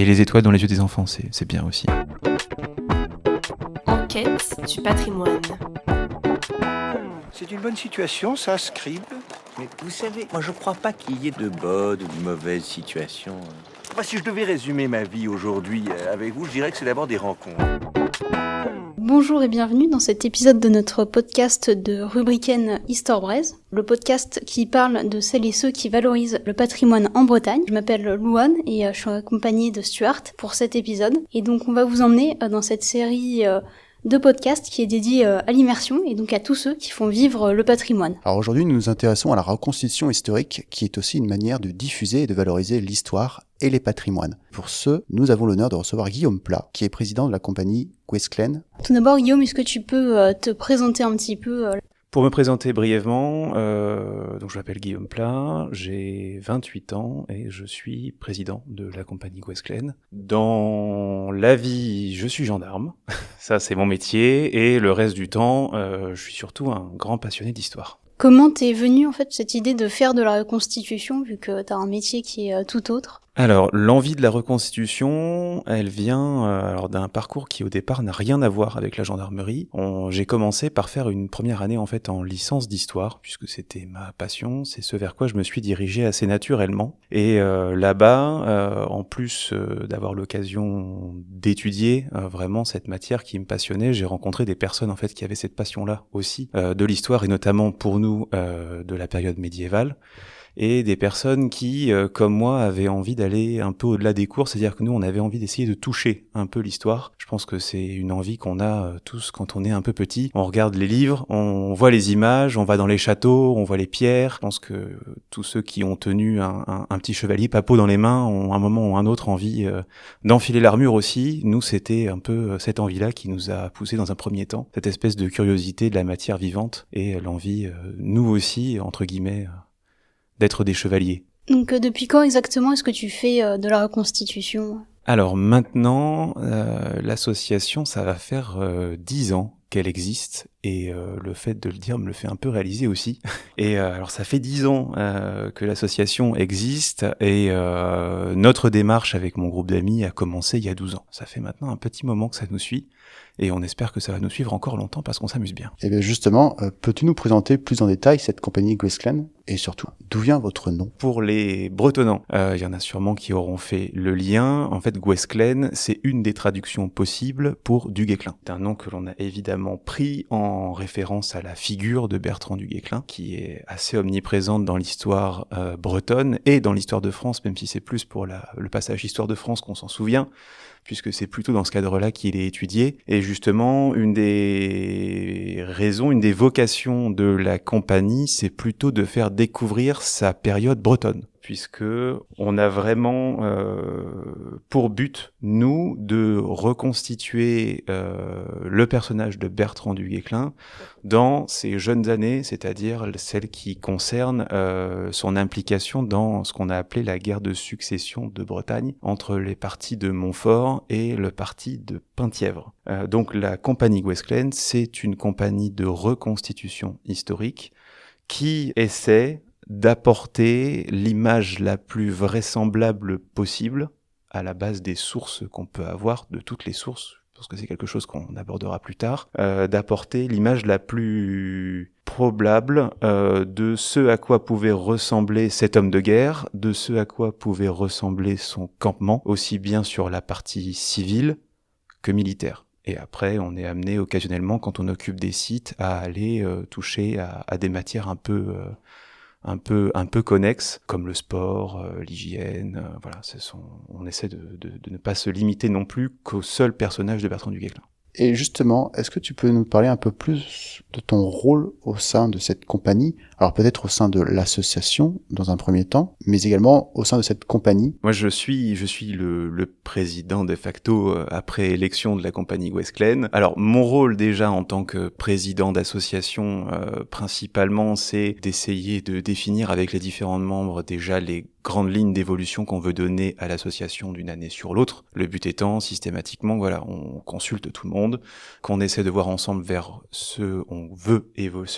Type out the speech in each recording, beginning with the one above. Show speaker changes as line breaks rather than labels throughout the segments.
Et les étoiles dans les yeux des enfants, c'est bien aussi.
Enquête du patrimoine.
C'est une bonne situation, ça, Scribe.
Mais vous savez, moi je crois pas qu'il y ait de bonnes ou de mauvaises situations.
Si je devais résumer ma vie aujourd'hui avec vous, je dirais que c'est d'abord des rencontres.
Bonjour et bienvenue dans cet épisode de notre podcast de Rubricaine Histoire Braise, le podcast qui parle de celles et ceux qui valorisent le patrimoine en Bretagne. Je m'appelle Louane et je suis accompagnée de Stuart pour cet épisode. Et donc on va vous emmener dans cette série de podcasts qui est dédiée à l'immersion et donc à tous ceux qui font vivre le patrimoine.
Alors aujourd'hui, nous nous intéressons à la reconstitution historique qui est aussi une manière de diffuser et de valoriser l'histoire et les patrimoines. Pour ce, nous avons l'honneur de recevoir Guillaume Plat, qui est président de la compagnie Guesclin.
Tout d'abord, Guillaume, est-ce que tu peux te présenter un petit peu
Pour me présenter brièvement, donc je m'appelle Guillaume Plat, j'ai 28 ans et je suis président de la compagnie Guesclin. Dans la vie, je suis gendarme, ça c'est mon métier, et le reste du temps, je suis surtout un grand passionné d'histoire.
Comment t'es venue en fait cette idée de faire de la reconstitution, vu que t'as un métier qui est tout autre ?
Alors, l'envie de la reconstitution, elle vient d'un parcours qui au départ n'a rien à voir avec la gendarmerie. J'ai commencé par faire une première année en fait en licence d'histoire, puisque c'était ma passion, c'est ce vers quoi je me suis dirigé assez naturellement. Et là-bas, en plus d'avoir l'occasion d'étudier vraiment cette matière qui me passionnait, j'ai rencontré des personnes en fait qui avaient cette passion-là aussi de l'histoire, et notamment pour nous de la période médiévale. Et des personnes qui, comme moi, avaient envie d'aller un peu au-delà des cours, c'est-à-dire que nous, on avait envie d'essayer de toucher un peu l'histoire. Je pense que c'est une envie qu'on a tous quand on est un peu petit. On regarde les livres, on voit les images, on va dans les châteaux, on voit les pierres. Je pense que tous ceux qui ont tenu un petit chevalier papeau dans les mains ont à un moment ou un autre envie d'enfiler l'armure aussi. Nous, c'était un peu cette envie-là qui nous a poussé dans un premier temps, cette espèce de curiosité de la matière vivante et l'envie, nous aussi, entre guillemets, d'être des chevaliers.
Donc depuis quand exactement est-ce que tu fais de la reconstitution ?
Alors maintenant, l'association, ça va faire 10 ans qu'elle existe, et le fait de le dire me le fait un peu réaliser aussi. Et alors ça fait 10 ans que l'association existe, et notre démarche avec mon groupe d'amis a commencé il y a 12 ans. Ça fait maintenant un petit moment que ça nous suit, et on espère que ça va nous suivre encore longtemps parce qu'on s'amuse bien.
Et bien justement, peux-tu nous présenter plus en détail cette compagnie Guesclin et surtout, d'où vient votre nom ?
Pour les Bretonnants, il y en a sûrement qui auront fait le lien. En fait, Guesclin, c'est une des traductions possibles pour du Guesclin. C'est un nom que l'on a évidemment pris en référence à la figure de Bertrand du Guesclin, qui est assez omniprésente dans l'histoire bretonne et dans l'histoire de France, même si c'est plus pour le passage Histoire de France qu'on s'en souvient, puisque c'est plutôt dans ce cadre-là qu'il est étudié. Et justement, une des raisons, une des vocations de la compagnie, c'est plutôt de faire découvrir sa période bretonne, puisque on a vraiment pour but, nous, de reconstituer le personnage de Bertrand du Guesclin dans ses jeunes années, c'est-à-dire celles qui concernent son implication dans ce qu'on a appelé la guerre de succession de Bretagne, entre les partis de Montfort et le parti de Penthièvre. Donc la compagnie Guesclin, c'est une compagnie de reconstitution historique qui essaie d'apporter l'image la plus vraisemblable possible à la base des sources qu'on peut avoir, de toutes les sources, parce que c'est quelque chose qu'on abordera plus tard, d'apporter l'image la plus probable de ce à quoi pouvait ressembler cet homme de guerre, de ce à quoi pouvait ressembler son campement, aussi bien sur la partie civile que militaire. Et après, on est amené occasionnellement, quand on occupe des sites, à aller toucher à des matières un peu connexes, comme le sport, l'hygiène. Voilà, on essaie de ne pas se limiter non plus qu'au seul personnage de Bertrand du Guesclin.
Et justement, est-ce que tu peux nous parler un peu plus de ton rôle au sein de cette compagnie ? Alors peut-être au sein de l'association dans un premier temps, mais également au sein de cette compagnie.
Moi, je suis le président de facto après élection de la compagnie Guesclin. Alors mon rôle déjà en tant que président d'association, principalement, c'est d'essayer de définir avec les différents membres déjà les grandes lignes d'évolution qu'on veut donner à l'association d'une année sur l'autre. Le but étant systématiquement, voilà, on consulte tout le monde, qu'on essaie de voir ensemble vers ce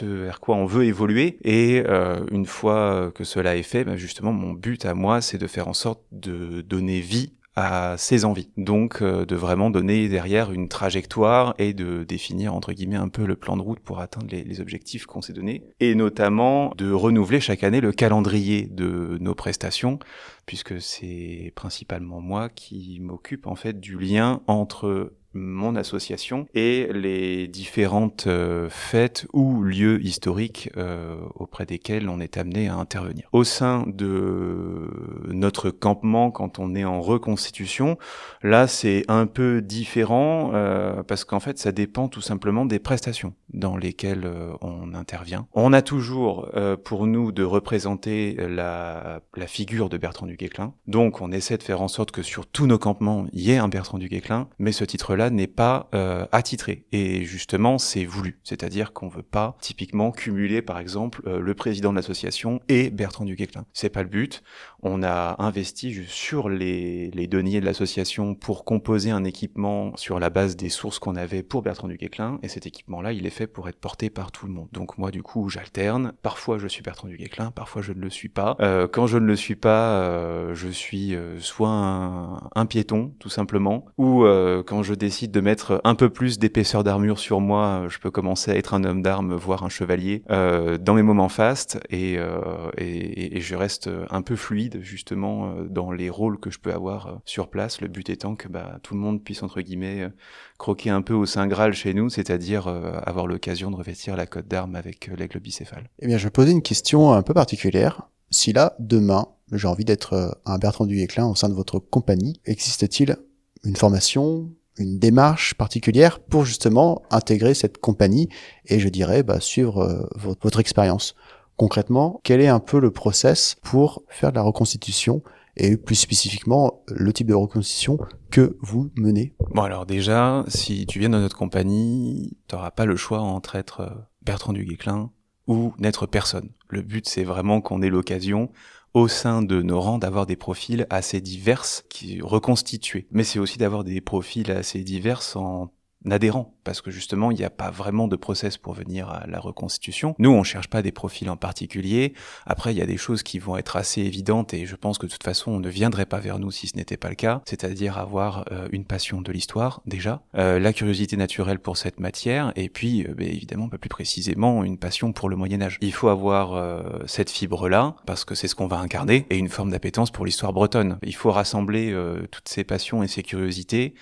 vers quoi on veut évoluer. Et une fois que cela est fait, justement, mon but à moi, c'est de faire en sorte de donner vie à ses envies. Donc de vraiment donner derrière une trajectoire et de définir entre guillemets un peu le plan de route pour atteindre les objectifs qu'on s'est donnés. Et notamment de renouveler chaque année le calendrier de nos prestations, puisque c'est principalement moi qui m'occupe en fait du lien entre mon association et les différentes fêtes ou lieux historiques auprès desquels on est amené à intervenir. Au sein de notre campement, quand on est en reconstitution, là c'est un peu différent parce qu'en fait ça dépend tout simplement des prestations dans lesquelles on intervient. On a toujours pour nous de représenter la figure de Bertrand du Guesclin, donc on essaie de faire en sorte que sur tous nos campements il y ait un Bertrand du Guesclin, mais ce titre-là n'est pas attitré. Et justement, c'est voulu. C'est-à-dire qu'on veut pas typiquement cumuler, par exemple, le président de l'association et Bertrand du Guesclin. C'est pas le but. On a investi sur les deniers de l'association pour composer un équipement sur la base des sources qu'on avait pour Bertrand du Guesclin. Et cet équipement-là, il est fait pour être porté par tout le monde. Donc moi, du coup, j'alterne. Parfois, je suis Bertrand du Guesclin. Parfois, je ne le suis pas. Quand je ne le suis pas, je suis soit un piéton, tout simplement, ou quand je décide de mettre un peu plus d'épaisseur d'armure sur moi, je peux commencer à être un homme d'armes, voire un chevalier, dans mes moments fastes, et je reste un peu fluide, justement, dans les rôles que je peux avoir sur place, le but étant que tout le monde puisse, entre guillemets, croquer un peu au Saint Graal chez nous, c'est-à-dire avoir l'occasion de revêtir la cotte d'armes avec l'aigle bicéphale.
Eh bien, je vais poser une question un peu particulière. Si là, demain, j'ai envie d'être un Bertrand du Guesclin au sein de votre compagnie, existe-t-il une formation, une démarche particulière pour justement intégrer cette compagnie et je dirais suivre votre expérience? Concrètement, quel est un peu le process pour faire de la reconstitution et plus spécifiquement le type de reconstitution que vous menez?
Bon alors déjà, si tu viens dans notre compagnie, t'auras pas le choix entre être Bertrand du Guesclin ou n'être personne. Le but c'est vraiment qu'on ait l'occasion au sein de nos rangs d'avoir des profils assez divers qui reconstitués. Mais c'est aussi d'avoir des profils assez divers en adhérents, parce que justement, il n'y a pas vraiment de process pour venir à la reconstitution. Nous, on cherche pas des profils en particulier. Après, il y a des choses qui vont être assez évidentes et je pense que de toute façon, on ne viendrait pas vers nous si ce n'était pas le cas. C'est-à-dire avoir une passion de l'histoire, déjà, la curiosité naturelle pour cette matière et puis, évidemment, pas plus précisément, une passion pour le Moyen-Âge. Il faut avoir cette fibre-là, parce que c'est ce qu'on va incarner, et une forme d'appétence pour l'histoire bretonne. Il faut rassembler toutes ces passions et ces curiosités,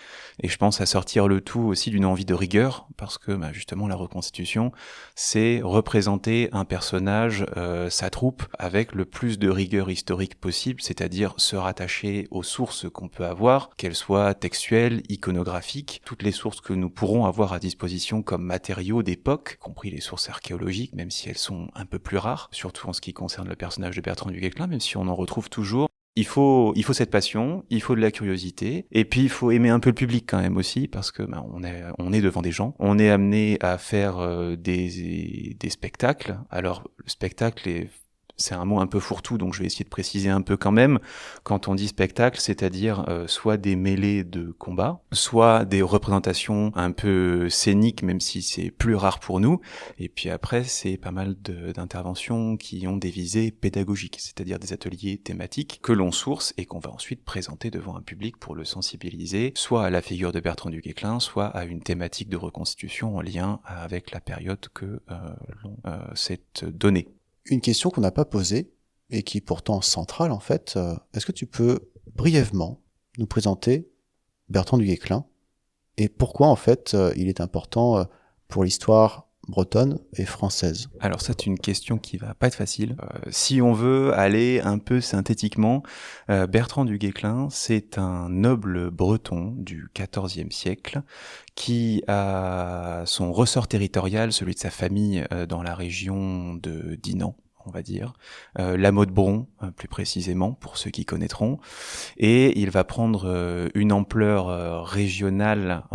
et je pense à sortir le tout aussi d'une envie de rigueur, parce que justement la reconstitution, c'est représenter un personnage, sa troupe, avec le plus de rigueur historique possible, c'est-à-dire se rattacher aux sources qu'on peut avoir, qu'elles soient textuelles, iconographiques, toutes les sources que nous pourrons avoir à disposition comme matériaux d'époque, y compris les sources archéologiques, même si elles sont un peu plus rares, surtout en ce qui concerne le personnage de Bertrand du Guesclin, même si on en retrouve toujours. Il faut cette passion, il faut de la curiosité, et puis il faut aimer un peu le public quand même aussi, parce que on est devant des gens, on est amené à faire des spectacles. Alors le spectacle c'est un mot un peu fourre-tout, donc je vais essayer de préciser un peu quand même. Quand on dit spectacle, c'est-à-dire soit des mêlées de combats, soit des représentations un peu scéniques, même si c'est plus rare pour nous. Et puis après, c'est pas mal d'interventions qui ont des visées pédagogiques, c'est-à-dire des ateliers thématiques que l'on source et qu'on va ensuite présenter devant un public pour le sensibiliser, soit à la figure de Bertrand du Guesclin, soit à une thématique de reconstitution en lien avec la période que l'on s'est donnée.
Une question qu'on n'a pas posée, et qui est pourtant centrale en fait, est-ce que tu peux brièvement nous présenter Bertrand du Guesclin, et pourquoi en fait il est important pour l'histoire bretonne et française?
Alors ça, c'est une question qui va pas être facile. Si on veut aller un peu synthétiquement, Bertrand du Guesclin, c'est un noble breton du XIVe siècle qui a son ressort territorial, celui de sa famille, dans la région de Dinan, on va dire, la Motte-Bron, plus précisément, pour ceux qui connaîtront, et il va prendre une ampleur régionale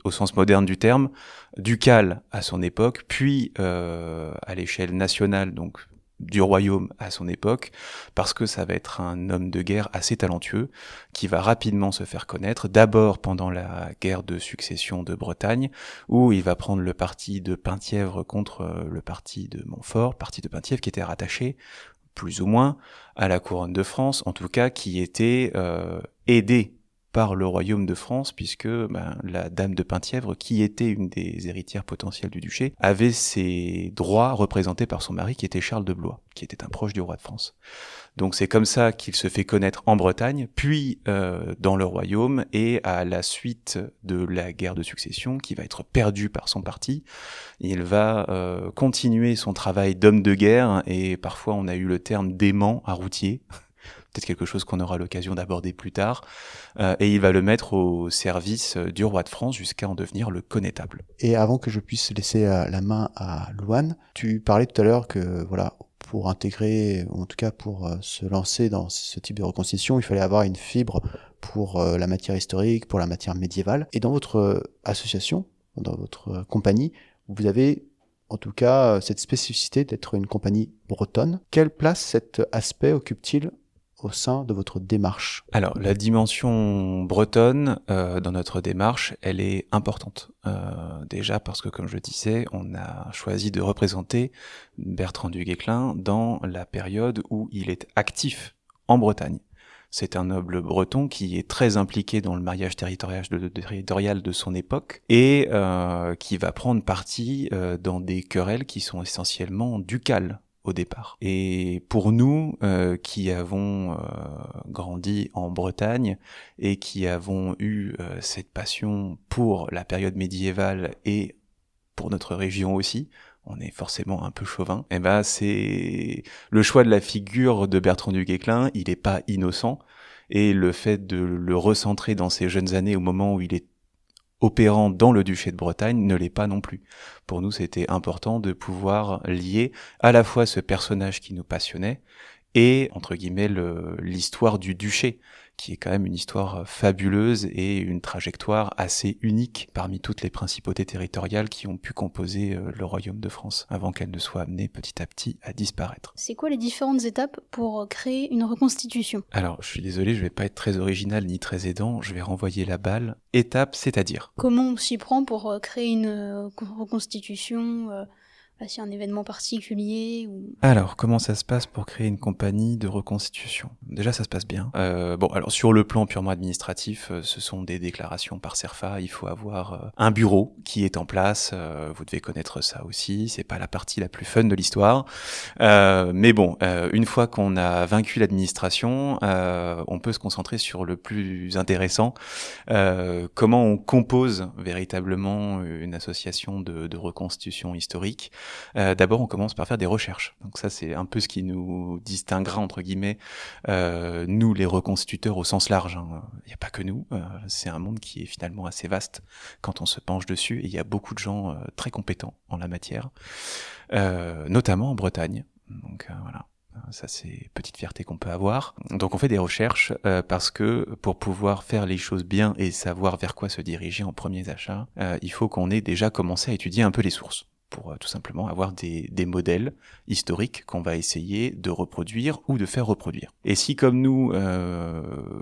au sens moderne du terme, ducale à son époque, puis à l'échelle nationale, donc du royaume à son époque, parce que ça va être un homme de guerre assez talentueux, qui va rapidement se faire connaître, d'abord pendant la guerre de succession de Bretagne, où il va prendre le parti de Penthièvre contre le parti de Montfort, parti de Penthièvre qui était rattaché plus ou moins, à la couronne de France, en tout cas qui était aidée par le royaume de France, puisque la dame de Penthièvre, qui était une des héritières potentielles du duché, avait ses droits représentés par son mari, qui était Charles de Blois, qui était un proche du roi de France. Donc c'est comme ça qu'il se fait connaître en Bretagne, puis dans le royaume, et à la suite de la guerre de succession, qui va être perdue par son parti, il va continuer son travail d'homme de guerre, et parfois on a eu le terme d'aimant à routier, peut-être quelque chose qu'on aura l'occasion d'aborder plus tard, et il va le mettre au service du roi de France jusqu'à en devenir le connétable.
Et avant que je puisse laisser la main à Louane, tu parlais tout à l'heure que voilà, pour intégrer, ou en tout cas pour se lancer dans ce type de reconstitution, il fallait avoir une fibre pour la matière historique, pour la matière médiévale. Et dans votre association, dans votre compagnie, vous avez en tout cas cette spécificité d'être une compagnie bretonne. Quelle place cet aspect occupe-t-il au sein de votre démarche?
Alors, la dimension bretonne dans notre démarche, elle est importante. Déjà parce que, comme je disais, on a choisi de représenter Bertrand du Guesclin dans la période où il est actif en Bretagne. C'est un noble breton qui est très impliqué dans le mariage territorial de son époque et qui va prendre parti dans des querelles qui sont essentiellement ducales au départ. Et pour nous, qui avons grandi en Bretagne et qui avons eu cette passion pour la période médiévale et pour notre région aussi, on est forcément un peu chauvin, et c'est le choix de la figure de Bertrand du Guesclin, il est pas innocent, et le fait de le recentrer dans ses jeunes années au moment où il est opérant dans le duché de Bretagne ne l'est pas non plus. Pour nous, c'était important de pouvoir lier à la fois ce personnage qui nous passionnait et, entre guillemets, l'histoire du duché, qui est quand même une histoire fabuleuse et une trajectoire assez unique parmi toutes les principautés territoriales qui ont pu composer le royaume de France, avant qu'elle ne soit amenée petit à petit à disparaître.
C'est quoi les différentes étapes pour créer une reconstitution?
Alors, je suis désolé, je vais pas être très original ni très aidant, je vais renvoyer la balle. Étape, c'est-à-dire?
Comment on s'y prend pour créer une reconstitution s'il y a un événement particulier ou...
Alors, comment ça se passe pour créer une compagnie de reconstitution? Déjà, ça se passe bien. Alors sur le plan purement administratif, ce sont des déclarations par CERFA. Il faut avoir un bureau qui est en place. Vous devez connaître ça aussi. C'est pas la partie la plus fun de l'histoire. Mais bon, une fois qu'on a vaincu l'administration, on peut se concentrer sur le plus intéressant. Comment on compose véritablement une association de reconstitution historique. D'abord, on commence par faire des recherches. Donc ça, c'est un peu ce qui nous distinguera, entre guillemets, nous, les reconstituteurs au sens large. Il n'y a pas que nous. C'est un monde qui est finalement assez vaste quand on se penche dessus. Et il y a beaucoup de gens très compétents en la matière, notamment en Bretagne. Donc voilà. Ça, c'est petite fierté qu'on peut avoir. Donc on fait des recherches parce que pour pouvoir faire les choses bien et savoir vers quoi se diriger en premiers achats, il faut qu'on ait déjà commencé à étudier un peu les sources, pour tout simplement avoir des modèles historiques qu'on va essayer de reproduire ou de faire reproduire. Et si, comme nous,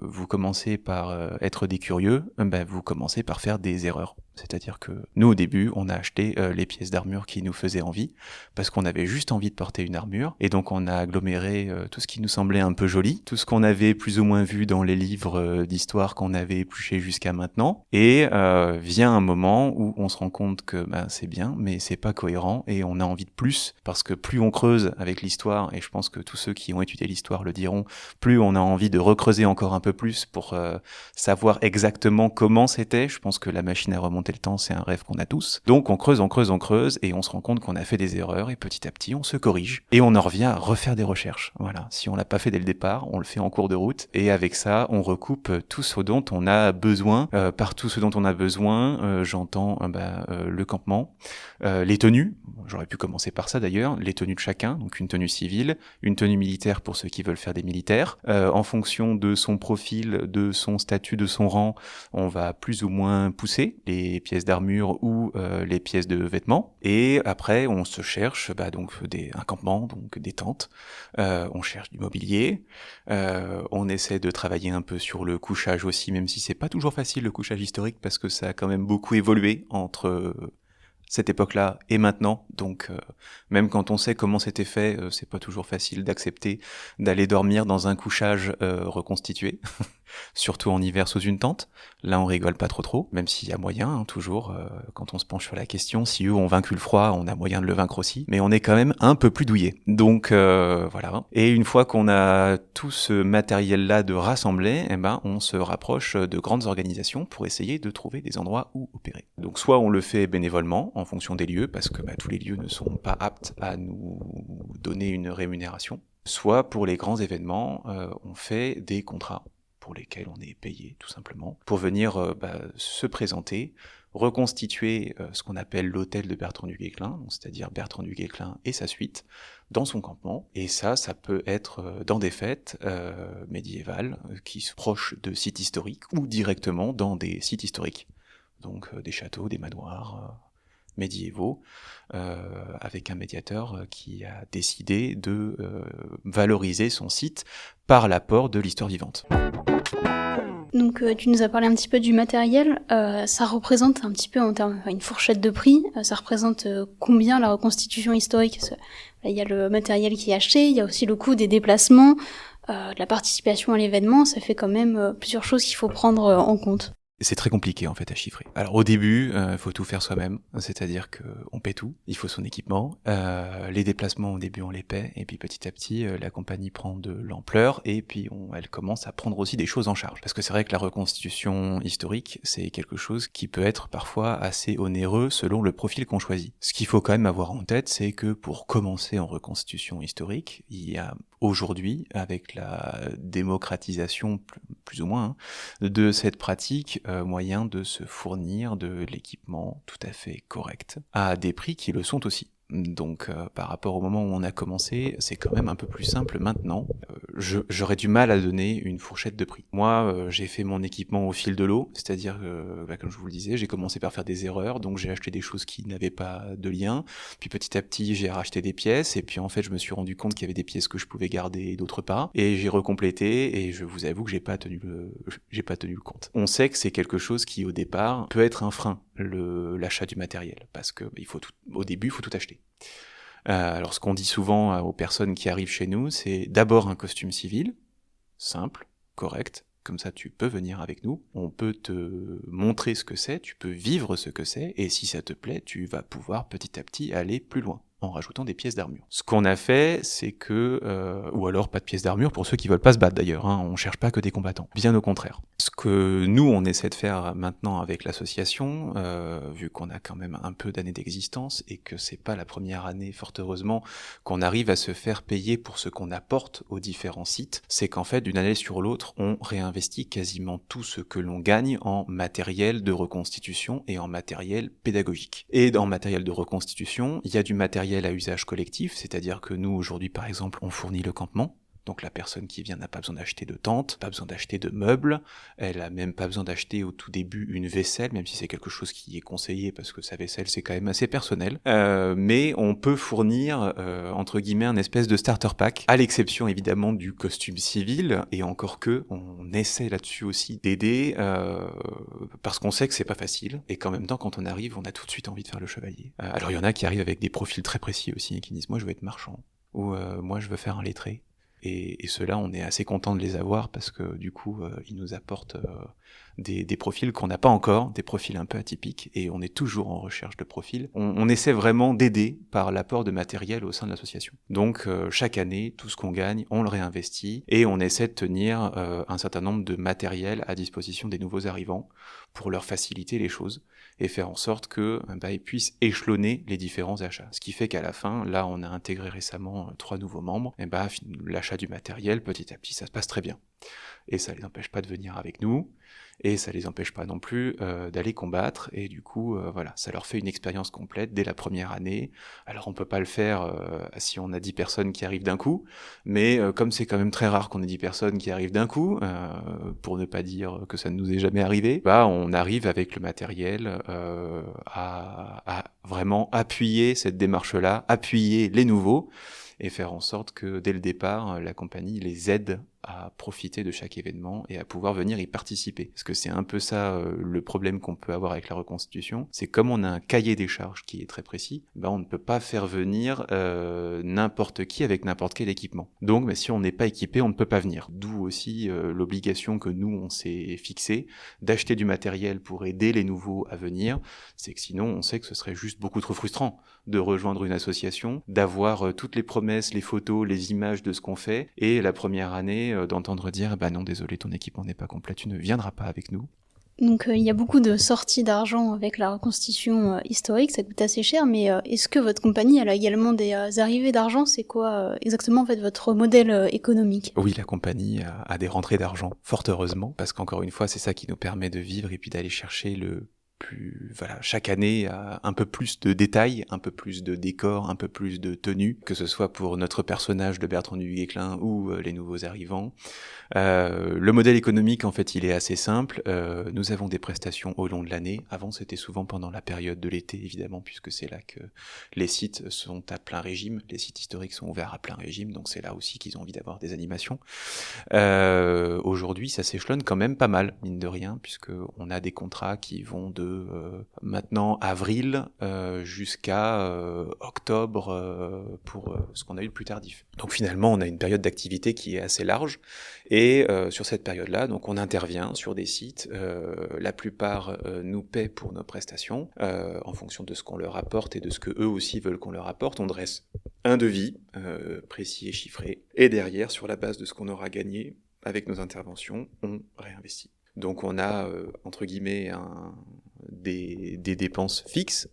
vous commencez par être des curieux, vous commencez par faire des erreurs. C'est-à-dire que nous, au début, on a acheté les pièces d'armure qui nous faisaient envie, parce qu'on avait juste envie de porter une armure, et donc on a aggloméré tout ce qui nous semblait un peu joli, tout ce qu'on avait plus ou moins vu dans les livres d'histoire qu'on avait épluchés jusqu'à maintenant, et vient un moment où on se rend compte que c'est bien, mais c'est pas cohérent, et on a envie de plus, parce que plus on creuse avec l'histoire, et je pense que tous ceux qui ont étudié l'histoire le diront, plus on a envie de recreuser encore un peu plus pour savoir exactement comment c'était. Je pense que la machine à remonter le temps, c'est un rêve qu'on a tous. Donc on creuse, et on se rend compte qu'on a fait des erreurs, et petit à petit on se corrige, et on en revient à refaire des recherches. Voilà, si on l'a pas fait dès le départ, on le fait en cours de route, et avec ça, on recoupe tout ce dont on a besoin. Par tout ce dont on a besoin, j'entends le campement, les tenues, j'aurais pu commencer par ça d'ailleurs, les tenues de chacun, donc une tenue civile, une tenue militaire pour ceux qui veulent faire des militaires. En fonction de son profil, de son statut, de son rang, on va plus ou moins pousser les pièces d'armure ou les pièces de vêtements. Et après, on se cherche un campement, donc des tentes. On cherche du mobilier. On essaie de travailler un peu sur le couchage aussi, même si c'est pas toujours facile le couchage historique parce que ça a quand même beaucoup évolué entre cette époque-là et maintenant, donc même quand on sait comment c'était fait, c'est pas toujours facile d'accepter d'aller dormir dans un couchage reconstitué, surtout en hiver sous une tente. Là, on rigole pas trop, même s'il y a moyen, toujours, quand on se penche sur la question, si eux ont vaincu le froid, on a moyen de le vaincre aussi, mais on est quand même un peu plus douillé. Donc voilà. Et une fois qu'on a tout ce matériel-là de rassemblé, on se rapproche de grandes organisations pour essayer de trouver des endroits où opérer. Donc soit on le fait bénévolement, en fonction des lieux, parce que tous les lieux ne sont pas aptes à nous donner une rémunération, soit pour les grands événements, on fait des contrats pour lesquels on est payé tout simplement, pour venir se présenter, reconstituer ce qu'on appelle l'hôtel de Bertrand du Guesclin, c'est-à-dire Bertrand du Guesclin et sa suite, dans son campement. Et ça peut être dans des fêtes médiévales qui sont proches de sites historiques ou directement dans des sites historiques. Donc des châteaux, des manoirs médiévaux, avec un médiateur qui a décidé de valoriser son site par l'apport de l'histoire vivante.
Donc tu nous as parlé un petit peu du matériel, ça représente un petit peu en termes, une fourchette de prix, ça représente combien la reconstitution historique? Il y a le matériel qui est acheté, il y a aussi le coût des déplacements, de la participation à l'événement, ça fait quand même plusieurs choses qu'il faut prendre en compte.
C'est très compliqué en fait à chiffrer. Alors au début, faut tout faire soi-même, c'est-à-dire que on paie tout, il faut son équipement, les déplacements au début on les paie, et puis petit à petit la compagnie prend de l'ampleur, et puis elle commence à prendre aussi des choses en charge. Parce que c'est vrai que la reconstitution historique, c'est quelque chose qui peut être parfois assez onéreux selon le profil qu'on choisit. Ce qu'il faut quand même avoir en tête, c'est que pour commencer en reconstitution historique, il y a aujourd'hui, avec la démocratisation plus ou moins de cette pratique, moyen de se fournir de l'équipement tout à fait correct, à des prix qui le sont aussi. Donc par rapport au moment où on a commencé, c'est quand même un peu plus simple maintenant. J'aurais du mal à donner une fourchette de prix. Moi, j'ai fait mon équipement au fil de l'eau, c'est-à-dire, comme je vous le disais, j'ai commencé par faire des erreurs, donc j'ai acheté des choses qui n'avaient pas de lien, puis petit à petit j'ai racheté des pièces, et puis en fait je me suis rendu compte qu'il y avait des pièces que je pouvais garder et d'autres pas, et j'ai recomplété, et je vous avoue que j'ai pas tenu le compte. On sait que c'est quelque chose qui au départ peut être un frein, l'achat du matériel, parce que au début il faut tout acheter. Alors ce qu'on dit souvent aux personnes qui arrivent chez nous, c'est d'abord un costume civil, simple, correct, comme ça tu peux venir avec nous, on peut te montrer ce que c'est, tu peux vivre ce que c'est, et si ça te plaît, tu vas pouvoir petit à petit aller plus loin, en rajoutant des pièces d'armure. Ce qu'on a fait, c'est que, ou alors pas de pièces d'armure pour ceux qui veulent pas se battre d'ailleurs, on cherche pas que des combattants, bien au contraire. Ce que nous on essaie de faire maintenant avec l'association, vu qu'on a quand même un peu d'années d'existence et que c'est pas la première année, fort heureusement, qu'on arrive à se faire payer pour ce qu'on apporte aux différents sites, c'est qu'en fait d'une année sur l'autre, on réinvestit quasiment tout ce que l'on gagne en matériel de reconstitution et en matériel pédagogique. Et dans matériel de reconstitution, il y a du matériel à usage collectif, c'est-à-dire que nous aujourd'hui par exemple on fournit le campement, donc la personne qui vient n'a pas besoin d'acheter de tente, pas besoin d'acheter de meubles, elle a même pas besoin d'acheter au tout début une vaisselle, même si c'est quelque chose qui est conseillé parce que sa vaisselle c'est quand même assez personnel, mais on peut fournir entre guillemets un espèce de starter pack, à l'exception évidemment du costume civil, et encore que on essaie là-dessus aussi d'aider, parce qu'on sait que c'est pas facile, et qu'en même temps quand on arrive on a tout de suite envie de faire le chevalier. Alors il y en a qui arrivent avec des profils très précis aussi, et qui disent moi je veux être marchand, ou moi je veux faire un lettré. Et ceux-là, on est assez content de les avoir parce que du coup, ils nous apportent des profils qu'on n'a pas encore, des profils un peu atypiques, et on est toujours en recherche de profils. On essaie vraiment d'aider par l'apport de matériel au sein de l'association. Donc chaque année, tout ce qu'on gagne, on le réinvestit, et on essaie de tenir un certain nombre de matériels à disposition des nouveaux arrivants pour leur faciliter les choses et faire en sorte que ils puissent échelonner les différents achats. Ce qui fait qu'à la fin, là on a intégré récemment 3 nouveaux membres, et l'achat du matériel, petit à petit, ça se passe très bien. Et ça les empêche pas de venir avec nous, et ça les empêche pas non plus d'aller combattre, et du coup, voilà, ça leur fait une expérience complète dès la première année. Alors on peut pas le faire si on a 10 personnes qui arrivent d'un coup, mais comme c'est quand même très rare qu'on ait 10 personnes qui arrivent d'un coup, pour ne pas dire que ça ne nous est jamais arrivé, on arrive avec le matériel à vraiment appuyer cette démarche-là, appuyer les nouveaux, et faire en sorte que dès le départ, la compagnie les aide à profiter de chaque événement et à pouvoir venir y participer. Parce que c'est un peu ça le problème qu'on peut avoir avec la reconstitution, c'est comme on a un cahier des charges qui est très précis, on ne peut pas faire venir n'importe qui avec n'importe quel équipement. Donc si on n'est pas équipé, on ne peut pas venir. D'où aussi l'obligation que nous on s'est fixée d'acheter du matériel pour aider les nouveaux à venir. C'est que sinon on sait que ce serait juste beaucoup trop frustrant de rejoindre une association, d'avoir toutes les promesses, les photos, les images de ce qu'on fait, et la première année d'entendre dire non désolé, ton équipement n'est pas complet, tu ne viendras pas avec nous.
Donc il y a beaucoup de sorties d'argent avec la reconstitution historique, ça coûte assez cher, mais est-ce que votre compagnie elle a également des arrivées d'argent? C'est quoi exactement en fait votre modèle économique?
Oui, la compagnie a des rentrées d'argent, fort heureusement, parce qu'encore une fois, c'est ça qui nous permet de vivre et puis d'aller chercher chaque année un peu plus de détails, un peu plus de décors, un peu plus de tenues, que ce soit pour notre personnage de Bertrand du Guesclin ou les nouveaux arrivants. Le modèle économique, en fait, il est assez simple. Nous avons des prestations au long de l'année. Avant, c'était souvent pendant la période de l'été, évidemment, puisque c'est là que les sites sont à plein régime. Les sites historiques sont ouverts à plein régime, donc c'est là aussi qu'ils ont envie d'avoir des animations. Aujourd'hui, ça s'échelonne quand même pas mal, mine de rien, puisque on a des contrats qui vont de maintenant avril jusqu'à octobre pour ce qu'on a eu le plus tardif. Donc finalement, on a une période d'activité qui est assez large. Et sur cette période-là, donc on intervient sur des sites. La plupart nous paient pour nos prestations en fonction de ce qu'on leur apporte et de ce que eux aussi veulent qu'on leur apporte. On dresse un devis précis et chiffré. Et derrière, sur la base de ce qu'on aura gagné avec nos interventions, on réinvestit. Donc on a entre guillemets des dépenses fixes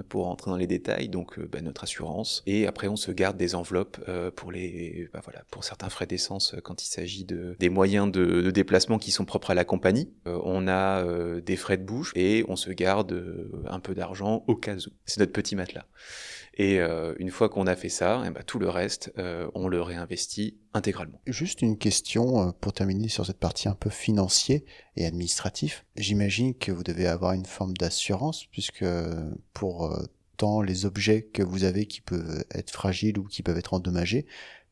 pour rentrer dans les détails, donc notre assurance, et après on se garde des enveloppes pour certains frais d'essence quand il s'agit des moyens de déplacement qui sont propres à la compagnie. On a des frais de bouche et on se garde un peu d'argent au cas où. C'est notre petit matelas. Et une fois qu'on a fait ça, tout le reste, on le réinvestit intégralement.
Juste une question pour terminer sur cette partie un peu financier et administratif. J'imagine que vous devez avoir une forme d'assurance, puisque pour tant les objets que vous avez qui peuvent être fragiles ou qui peuvent être endommagés,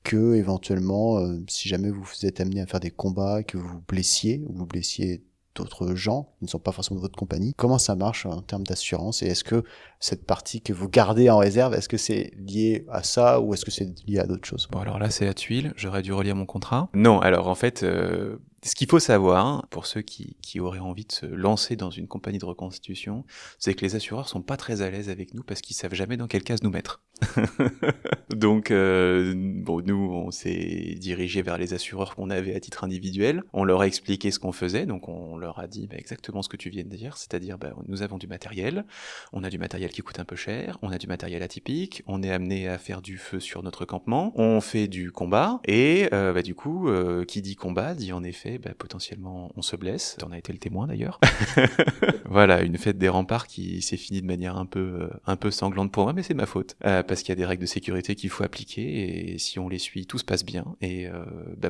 que éventuellement, si jamais vous êtes amené à faire des combats, que vous vous blessiez d'autres gens qui ne sont pas forcément de votre compagnie. Comment ça marche en termes d'assurance, et est-ce que cette partie que vous gardez en réserve, est-ce que c'est lié à ça ou est-ce que c'est lié à d'autres choses?
Bon, alors là, c'est la tuile. J'aurais dû relire mon contrat. Non, alors en fait, ce qu'il faut savoir, pour ceux qui auraient envie de se lancer dans une compagnie de reconstitution, c'est que les assureurs sont pas très à l'aise avec nous parce qu'ils savent jamais dans quelle case nous mettre. Donc, nous, on s'est dirigé vers les assureurs qu'on avait à titre individuel. On leur a expliqué ce qu'on faisait, donc on leur a dit exactement ce que tu viens de dire, c'est-à-dire nous avons du matériel, on a du matériel qui coûte un peu cher, on a du matériel atypique, on est amené à faire du feu sur notre campement, on fait du combat, et du coup, qui dit combat dit en effet potentiellement on se blesse. On a été le témoin d'ailleurs. Voilà, une fête des remparts qui s'est finie de manière un peu sanglante pour moi, mais c'est ma faute. Parce qu'il y a des règles de sécurité qu'il faut appliquer, et si on les suit, tout se passe bien. Et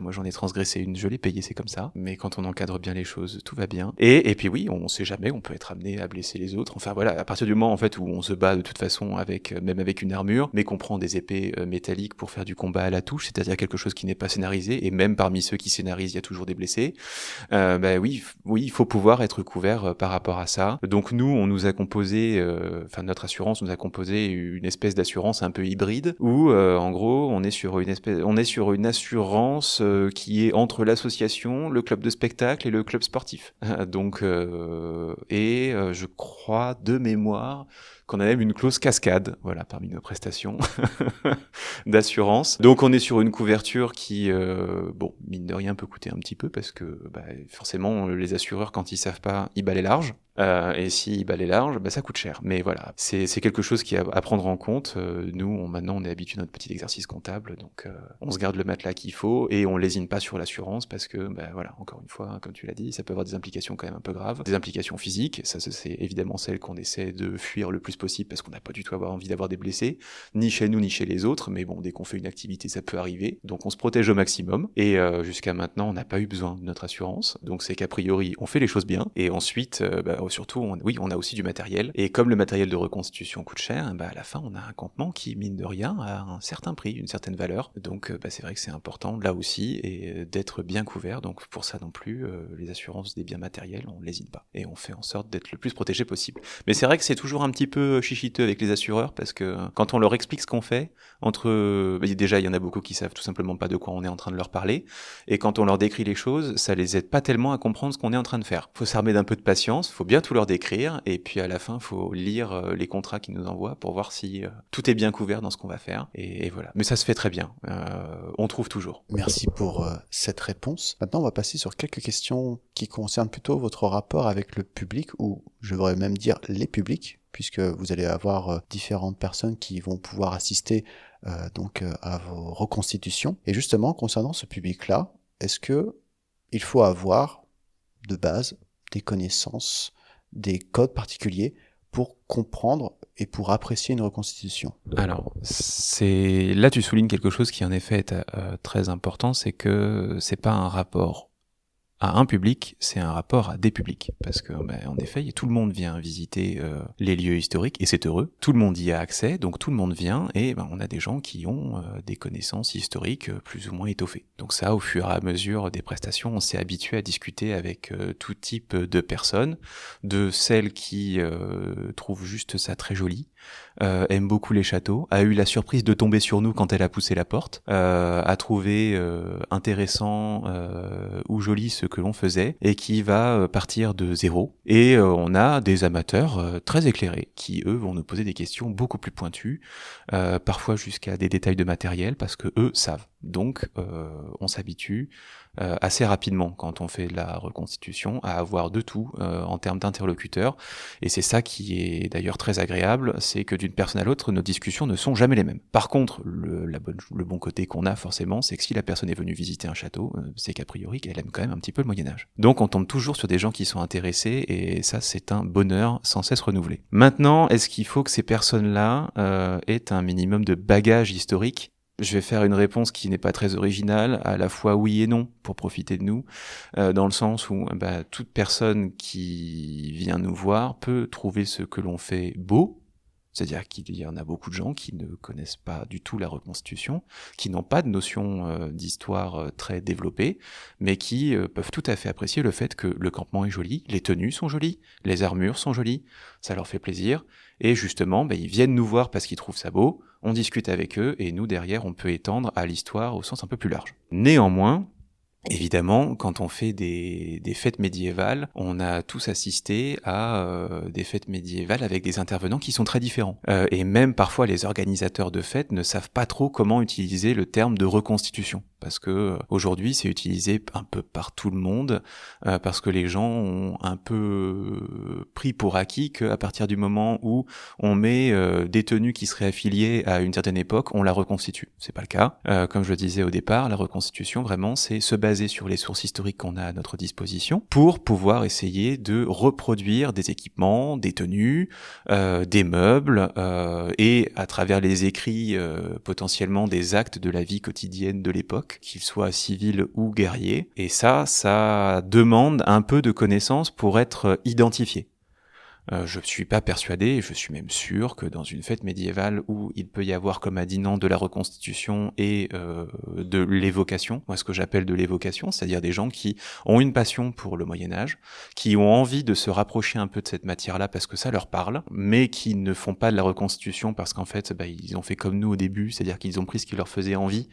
moi j'en ai transgressé une, je l'ai payé, c'est comme ça. Mais quand on encadre bien les choses, tout va bien. Et puis oui, on sait jamais, on peut être amené à blesser les autres. Enfin voilà, à partir du moment en fait où on se bat de toute façon même avec une armure, mais qu'on prend des épées métalliques pour faire du combat à la touche, c'est-à-dire quelque chose qui n'est pas scénarisé, et même parmi ceux qui scénarisent, il y a toujours des blessés. Oui, il faut pouvoir être couvert par rapport à ça. Donc nous, on nous a composé, notre assurance nous a composé une espèce d'assurance un peu hybride, où en gros, on est sur une assurance qui est entre l'association, le club de spectacle et le club sportif. Donc, je crois de mémoire qu'on a même une clause cascade, voilà, parmi nos prestations d'assurance. Donc on est sur une couverture qui, mine de rien, peut coûter un petit peu, parce que forcément, les assureurs, quand ils savent pas, ils balaient large. Et s'ils balaient large, ça coûte cher. Mais voilà, c'est quelque chose qui est à prendre en compte. Nous, maintenant, on est habitué à notre petit exercice comptable, donc on se garde le matelas qu'il faut, et on lésine pas sur l'assurance, parce que, encore une fois, comme tu l'as dit, ça peut avoir des implications quand même un peu graves, des implications physiques. Ça, c'est évidemment celles qu'on essaie de fuir le plus possible, parce qu'on n'a pas du tout envie d'avoir des blessés, ni chez nous ni chez les autres, mais bon, dès qu'on fait une activité, ça peut arriver, donc on se protège au maximum, et jusqu'à maintenant, on n'a pas eu besoin de notre assurance, donc c'est qu'a priori, on fait les choses bien, et ensuite, au surtout, on a aussi du matériel. Et comme le matériel de reconstitution coûte cher, à la fin, on a un campement qui, mine de rien, a un certain prix, une certaine valeur. Donc, c'est vrai que c'est important, là aussi, et d'être bien couvert. Donc, pour ça non plus, les assurances des biens matériels, on n'hésite pas. Et on fait en sorte d'être le plus protégé possible. Mais c'est vrai que c'est toujours un petit peu chichiteux avec les assureurs, parce que quand on leur explique ce qu'on fait, déjà, il y en a beaucoup qui savent tout simplement pas de quoi on est en train de leur parler. Et quand on leur décrit les choses, ça les aide pas tellement à comprendre ce qu'on est en train de faire. Faut s'armer d'un peu de patience, faut bien tout leur décrire, et puis à la fin, faut lire les contrats qu'ils nous envoient pour voir si tout est bien couvert dans ce qu'on va faire. Et voilà. Mais ça se fait très bien. On trouve toujours.
Merci pour cette réponse. Maintenant, on va passer sur quelques questions qui concernent plutôt votre rapport avec le public, ou je devrais même dire les publics, puisque vous allez avoir différentes personnes qui vont pouvoir assister à vos reconstitutions. Et justement, concernant ce public-là, est-ce que il faut avoir de base des connaissances, des codes particuliers pour comprendre et pour apprécier une reconstitution?
Alors, là tu soulignes quelque chose qui en effet est très important, c'est que c'est pas un rapport à un public, c'est un rapport à des publics. Parce que, en effet, tout le monde vient visiter les lieux historiques, et c'est heureux. Tout le monde y a accès, donc tout le monde vient, et on a des gens qui ont des connaissances historiques plus ou moins étoffées. Donc ça, au fur et à mesure des prestations, on s'est habitué à discuter avec tout type de personnes, de celles qui trouvent juste ça très joli, aime beaucoup les châteaux, a eu la surprise de tomber sur nous quand elle a poussé la porte, a trouvé intéressant ou joli ce que l'on faisait, et qui va partir de zéro. Et on a des amateurs très éclairés qui, eux, vont nous poser des questions beaucoup plus pointues, parfois jusqu'à des détails de matériel, parce que eux savent. Donc on s'habitue assez rapidement, quand on fait de la reconstitution, à avoir de tout en termes d'interlocuteurs, et c'est ça qui est d'ailleurs très agréable, c'est que d'une personne à l'autre, nos discussions ne sont jamais les mêmes. Par contre, le bon côté qu'on a forcément, c'est que si la personne est venue visiter un château, c'est qu'a priori qu'elle aime quand même un petit peu le Moyen-Âge. Donc on tombe toujours sur des gens qui sont intéressés, et ça c'est un bonheur sans cesse renouvelé. Maintenant, est-ce qu'il faut que ces personnes-là aient un minimum de bagage historique ? Je vais faire une réponse qui n'est pas très originale, à la fois oui et non, pour profiter de nous, dans le sens où toute personne qui vient nous voir peut trouver ce que l'on fait beau, c'est-à-dire qu'il y en a beaucoup de gens qui ne connaissent pas du tout la reconstitution, qui n'ont pas de notion d'histoire très développée, mais qui peuvent tout à fait apprécier le fait que le campement est joli, les tenues sont jolies, les armures sont jolies, ça leur fait plaisir, et justement, ils viennent nous voir parce qu'ils trouvent ça beau, on discute avec eux, et nous, derrière, on peut étendre à l'histoire au sens un peu plus large. Néanmoins, évidemment, quand on fait des fêtes médiévales, on a tous assisté à des fêtes médiévales avec des intervenants qui sont très différents. Et même parfois, les organisateurs de fêtes ne savent pas trop comment utiliser le terme de reconstitution. Parce que aujourd'hui, c'est utilisé un peu par tout le monde, parce que les gens ont un peu pris pour acquis qu'à partir du moment où on met des tenues qui seraient affiliées à une certaine époque, on la reconstitue. C'est pas le cas. Comme je le disais au départ, la reconstitution, vraiment, c'est se baser sur les sources historiques qu'on a à notre disposition pour pouvoir essayer de reproduire des équipements, des tenues, des meubles, et à travers les écrits, potentiellement des actes de la vie quotidienne de l'époque, qu'ils soient civils ou guerriers. Et ça demande un peu de connaissances pour être identifié. Je ne suis pas persuadé, et je suis même sûr que dans une fête médiévale où il peut y avoir, comme a dit Nantes, de la reconstitution et de l'évocation, moi ce que j'appelle de l'évocation, c'est-à-dire des gens qui ont une passion pour le Moyen-Âge, qui ont envie de se rapprocher un peu de cette matière-là parce que ça leur parle, mais qui ne font pas de la reconstitution parce qu'en fait, ils ont fait comme nous au début, c'est-à-dire qu'ils ont pris ce qui leur faisait envie,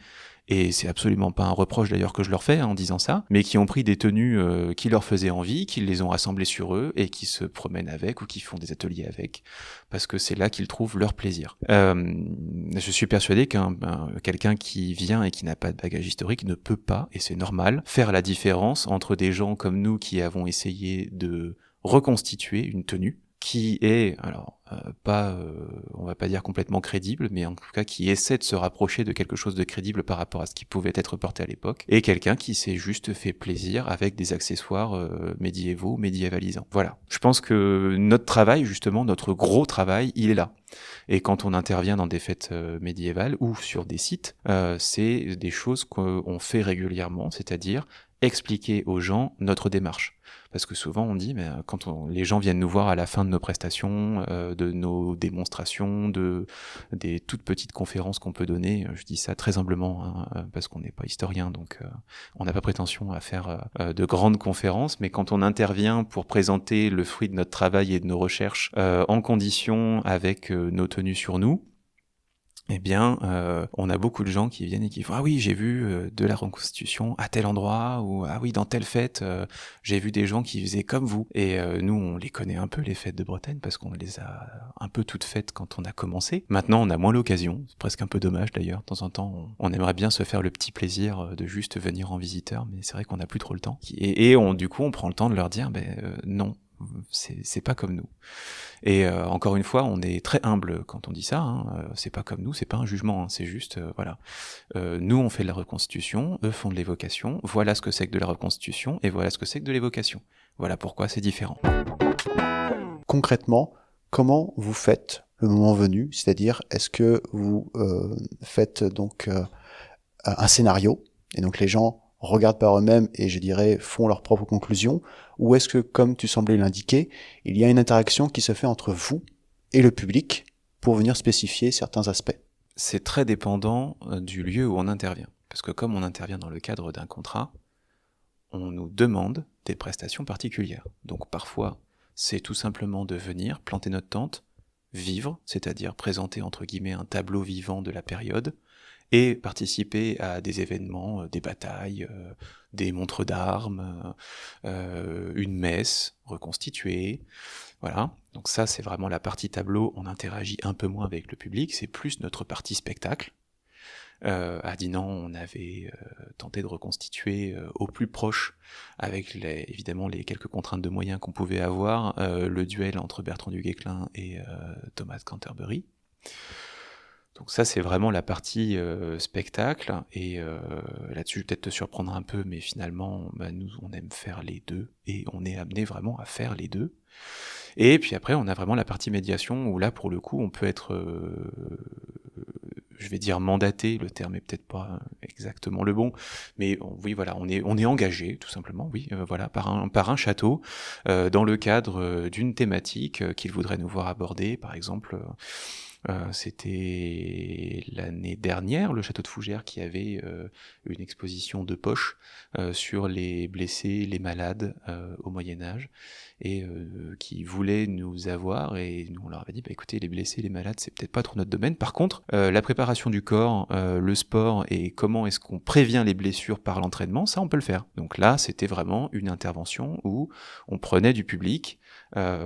et c'est absolument pas un reproche d'ailleurs que je leur fais en disant ça, mais qui ont pris des tenues qui leur faisaient envie, qui les ont rassemblées sur eux et qui se promènent avec ou qui font des ateliers avec, parce que c'est là qu'ils trouvent leur plaisir. Je suis persuadé quelqu'un qui vient et qui n'a pas de bagage historique ne peut pas, et c'est normal, faire la différence entre des gens comme nous qui avons essayé de reconstituer une tenue, qui est, on va pas dire complètement crédible, mais en tout cas qui essaie de se rapprocher de quelque chose de crédible par rapport à ce qui pouvait être porté à l'époque, et quelqu'un qui s'est juste fait plaisir avec des accessoires médiévaux, médiévalisants. Voilà. Je pense que notre travail, justement, notre gros travail, il est là. Et quand on intervient dans des fêtes médiévales ou sur des sites, c'est des choses qu'on fait régulièrement, c'est-à-dire expliquer aux gens notre démarche. Parce que souvent on dit, mais les gens viennent nous voir à la fin de nos prestations, de nos démonstrations, des toutes petites conférences qu'on peut donner, je dis ça très humblement, hein, parce qu'on n'est pas historien, donc on n'a pas prétention à faire de grandes conférences, mais quand on intervient pour présenter le fruit de notre travail et de nos recherches en condition avec nos tenues sur nous, eh bien, on a beaucoup de gens qui viennent et qui font « Ah oui, j'ai vu de la reconstitution à tel endroit » ou « Ah oui, dans telle fête, j'ai vu des gens qui faisaient comme vous ». Et nous, on les connaît un peu, les fêtes de Bretagne, parce qu'on les a un peu toutes faites quand on a commencé. Maintenant, on a moins l'occasion, c'est presque un peu dommage d'ailleurs. De temps en temps, on aimerait bien se faire le petit plaisir de juste venir en visiteur, mais c'est vrai qu'on n'a plus trop le temps. Et du coup, on prend le temps de leur dire « Non, c'est pas comme nous ». Et encore une fois, on est très humble quand on dit ça, hein. C'est pas comme nous, c'est pas un jugement, hein, c'est juste, voilà. Nous, on fait de la reconstitution, eux font de l'évocation, voilà ce que c'est que de la reconstitution, et voilà ce que c'est que de l'évocation. Voilà pourquoi c'est différent.
Concrètement, comment vous faites le moment venu? C'est-à-dire, est-ce que vous faites donc un scénario, et donc les gens regardent par eux-mêmes et je dirais font leurs propres conclusions, ou est-ce que, comme tu semblais l'indiquer, il y a une interaction qui se fait entre vous et le public pour venir spécifier certains aspects?
C'est très dépendant du lieu où on intervient, parce que comme on intervient dans le cadre d'un contrat, on nous demande des prestations particulières. Donc parfois, c'est tout simplement de venir planter notre tente, vivre, c'est-à-dire présenter entre guillemets un tableau vivant de la période, et participer à des événements, des batailles, des montres d'armes, une messe reconstituée, voilà. Donc ça, c'est vraiment la partie tableau, on interagit un peu moins avec le public, c'est plus notre partie spectacle. À Dinan, on avait tenté de reconstituer au plus proche, avec évidemment les quelques contraintes de moyens qu'on pouvait avoir, le duel entre Bertrand du Guesclin et Thomas Canterbury. Donc ça, c'est vraiment la partie spectacle, et là-dessus, je vais peut-être te surprendre un peu, mais finalement, nous, on aime faire les deux, et on est amené vraiment à faire les deux. Et puis après, on a vraiment la partie médiation, où là, pour le coup, on peut être, je vais dire mandaté, le terme est peut-être pas exactement le bon, mais oui, voilà, on est engagé, tout simplement, oui, voilà, par un château, dans le cadre d'une thématique qu'il voudrait nous voir aborder, par exemple... c'était l'année dernière, le château de Fougères qui avait une exposition de poche sur les blessés, les malades au Moyen-Âge, et qui voulait nous avoir, et nous on leur avait dit, écoutez, les blessés, les malades, c'est peut-être pas trop notre domaine. Par contre, la préparation du corps, le sport, et comment est-ce qu'on prévient les blessures par l'entraînement, ça on peut le faire. Donc là, c'était vraiment une intervention où on prenait du public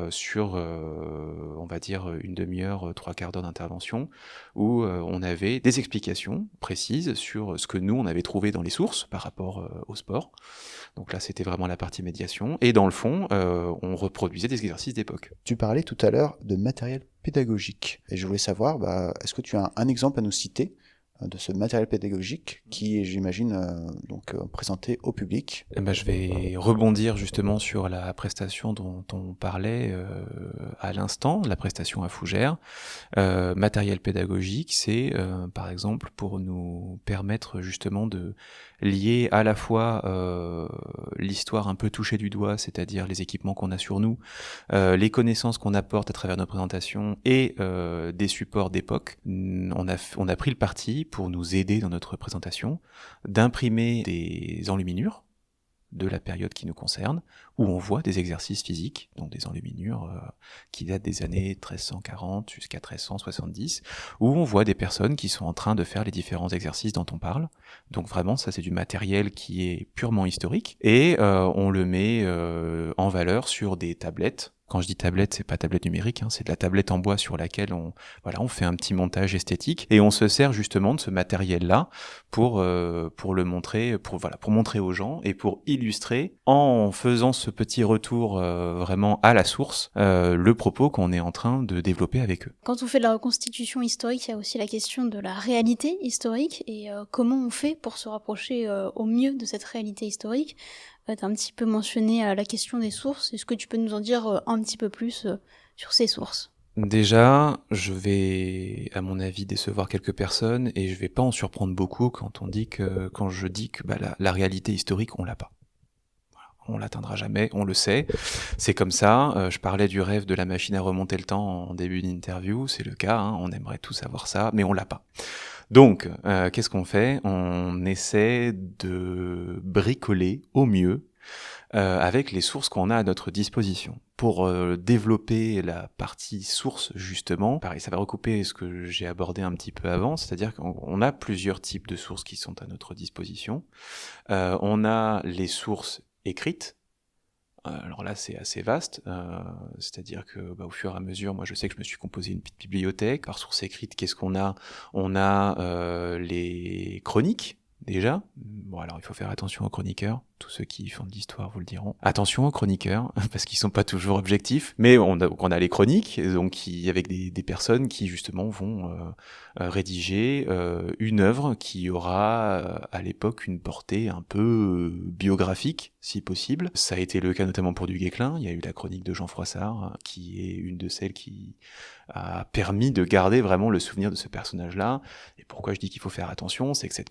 sur, on va dire, une demi-heure, 3/4 d'heure d'intervention, où on avait des explications précises sur ce que nous, on avait trouvé dans les sources par rapport au sport. Donc là, c'était vraiment la partie médiation. Et dans le fond, on reproduisait des exercices d'époque.
Tu parlais tout à l'heure de matériel pédagogique. Et je voulais savoir, est-ce que tu as un exemple à nous citer de ce matériel pédagogique qui est, j'imagine, présenté au public?
Je vais rebondir justement sur la prestation dont on parlait à l'instant, la prestation à Fougères. Matériel pédagogique, c'est par exemple pour nous permettre justement de lier à la fois l'histoire un peu touchée du doigt, c'est-à-dire les équipements qu'on a sur nous, les connaissances qu'on apporte à travers nos présentations, et des supports d'époque. On a pris le parti, pour nous aider dans notre présentation, d'imprimer des enluminures de la période qui nous concerne, où on voit des exercices physiques, donc des enluminures qui datent des années 1340 jusqu'à 1370, où on voit des personnes qui sont en train de faire les différents exercices dont on parle. Donc vraiment, ça c'est du matériel qui est purement historique, et on le met en valeur sur des tablettes. Quand je dis tablette, c'est pas tablette numérique, hein, c'est de la tablette en bois sur laquelle on fait un petit montage esthétique, et on se sert justement de ce matériel-là pour le montrer, pour montrer aux gens et pour illustrer, en faisant ce petit retour vraiment à la source, le propos qu'on est en train de développer avec eux.
Quand on fait de la reconstitution historique, il y a aussi la question de la réalité historique, et comment on fait pour se rapprocher au mieux de cette réalité historique. Tu as un petit peu mentionné la question des sources. Est-ce que tu peux nous en dire un petit peu plus sur ces sources ?
Déjà, je vais, à mon avis, décevoir quelques personnes, et je vais pas en surprendre beaucoup quand je dis que la réalité historique, on l'a pas. Voilà. On l'atteindra jamais, on le sait. C'est comme ça. Je parlais du rêve de la machine à remonter le temps en début d'interview. C'est le cas. On aimerait tous avoir ça, mais on l'a pas. Donc, qu'est-ce qu'on fait ? On essaie de bricoler au mieux avec les sources qu'on a à notre disposition. Pour développer la partie source, justement, pareil, ça va recouper ce que j'ai abordé un petit peu avant, c'est-à-dire qu'on a plusieurs types de sources qui sont à notre disposition. On a les sources écrites. Alors là, c'est assez vaste, c'est-à-dire que au fur et à mesure, moi je sais que je me suis composé une petite bibliothèque. Par source écrite, qu'est-ce qu'on a ? On a les chroniques, déjà. Bon, alors il faut faire attention aux chroniqueurs. Tous ceux qui font de l'histoire vous le diront. Attention aux chroniqueurs, parce qu'ils sont pas toujours objectifs. Mais on a les chroniques, donc avec des personnes qui justement vont rédiger une œuvre qui aura à l'époque une portée un peu biographique, si possible. Ça a été le cas notamment pour du Guesclin. Il y a eu la chronique de Jean Froissart, qui est une de celles qui a permis de garder vraiment le souvenir de ce personnage-là. Et pourquoi je dis qu'il faut faire attention, c'est que ces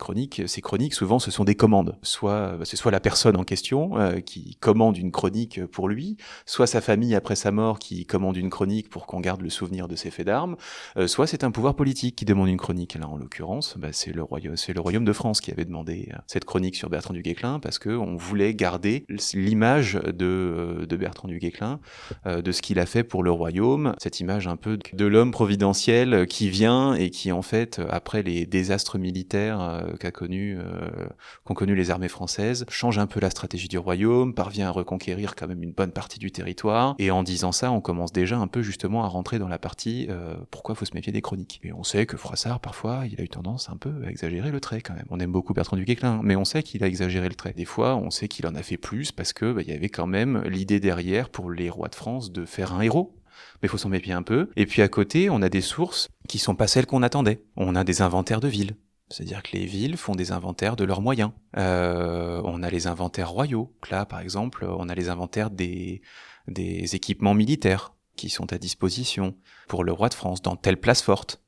chroniques, souvent, ce sont des commandes. C'est soit la personne en question qui commande une chronique pour lui, soit sa famille après sa mort qui commande une chronique pour qu'on garde le souvenir de ses faits d'armes, soit c'est un pouvoir politique qui demande une chronique. Là, en l'occurrence, c'est le royaume de France qui avait demandé cette chronique sur Bertrand du Guesclin parce que on voulait garder l'image de Bertrand du Guesclin, de ce qu'il a fait pour le royaume, cette image un peu de l'homme providentiel qui vient et qui en fait, après les désastres militaires qu'ont connu les armées françaises, change un peu la stratégie du royaume, parvient à reconquérir quand même une bonne partie du territoire, et en disant ça, on commence déjà un peu justement à rentrer dans la partie pourquoi faut se méfier des chroniques. Et on sait que Froissart, parfois, il a eu tendance un peu à exagérer le trait quand même. On aime beaucoup Bertrand du Guesclin, mais on sait qu'il a exagéré le trait. Des fois, on sait qu'il en a fait plus parce que il y avait quand même l'idée derrière pour les rois de France de faire un héros. Mais il faut s'en méfier un peu. Et puis à côté, on a des sources qui sont pas celles qu'on attendait. On a des inventaires de villes. C'est-à-dire que les villes font des inventaires de leurs moyens. On a les inventaires royaux. Là, par exemple, on a les inventaires des équipements militaires qui sont à disposition pour le roi de France dans telle place forte.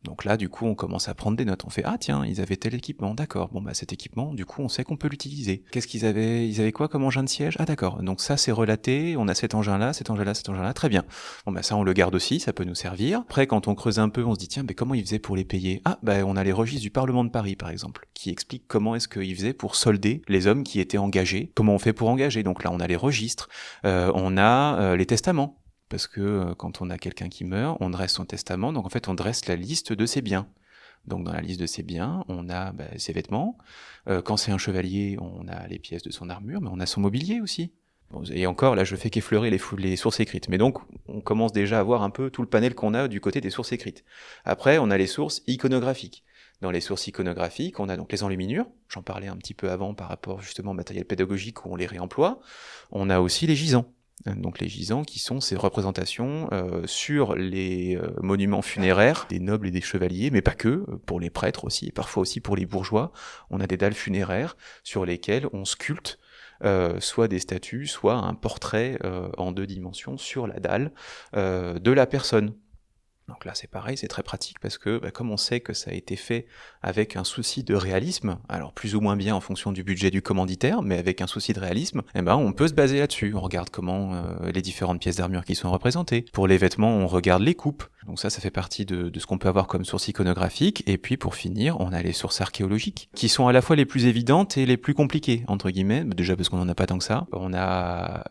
Donc là, du coup, on commence à prendre des notes. On fait « Ah tiens, ils avaient tel équipement, d'accord. Bon, cet équipement, du coup, on sait qu'on peut l'utiliser. Qu'est-ce qu'ils avaient ? Ils avaient quoi comme engin de siège ? Ah d'accord. Donc ça, c'est relaté. On a cet engin-là, cet engin-là, cet engin-là. Très bien. Bon, ça, on le garde aussi. Ça peut nous servir. Après, quand on creuse un peu, on se dit « Tiens, comment ils faisaient pour les payer ? » Ah, on a les registres du Parlement de Paris, par exemple, qui expliquent comment est-ce qu'ils faisaient pour solder les hommes qui étaient engagés. Comment on fait pour engager ? Donc là, on a les registres. On a les testaments. Parce que quand on a quelqu'un qui meurt, on dresse son testament, donc en fait on dresse la liste de ses biens. Donc dans la liste de ses biens, on a ses vêtements, quand c'est un chevalier, on a les pièces de son armure, mais on a son mobilier aussi. Bon, et encore, là je fais qu'effleurer les sources écrites, mais donc on commence déjà à voir un peu tout le panel qu'on a du côté des sources écrites. Après, on a les sources iconographiques. Dans les sources iconographiques, on a donc les enluminures, j'en parlais un petit peu avant par rapport justement au matériel pédagogique où on les réemploie. On a aussi les gisants. Donc les gisants qui sont ces représentations sur les monuments funéraires des nobles et des chevaliers, mais pas que, pour les prêtres aussi, et parfois aussi pour les bourgeois. On a des dalles funéraires sur lesquelles on sculpte soit des statues, soit un portrait en 2 dimensions sur la dalle de la personne. Donc là c'est pareil, c'est très pratique parce que comme on sait que ça a été fait avec un souci de réalisme, alors plus ou moins bien en fonction du budget du commanditaire, mais avec un souci de réalisme, on peut se baser là-dessus. On regarde comment les différentes pièces d'armure qui sont représentées. Pour les vêtements, on regarde les coupes. Donc ça fait partie de ce qu'on peut avoir comme source iconographique. Et puis pour finir, on a les sources archéologiques, qui sont à la fois les plus évidentes et les plus compliquées, entre guillemets, déjà parce qu'on n'en a pas tant que ça. On a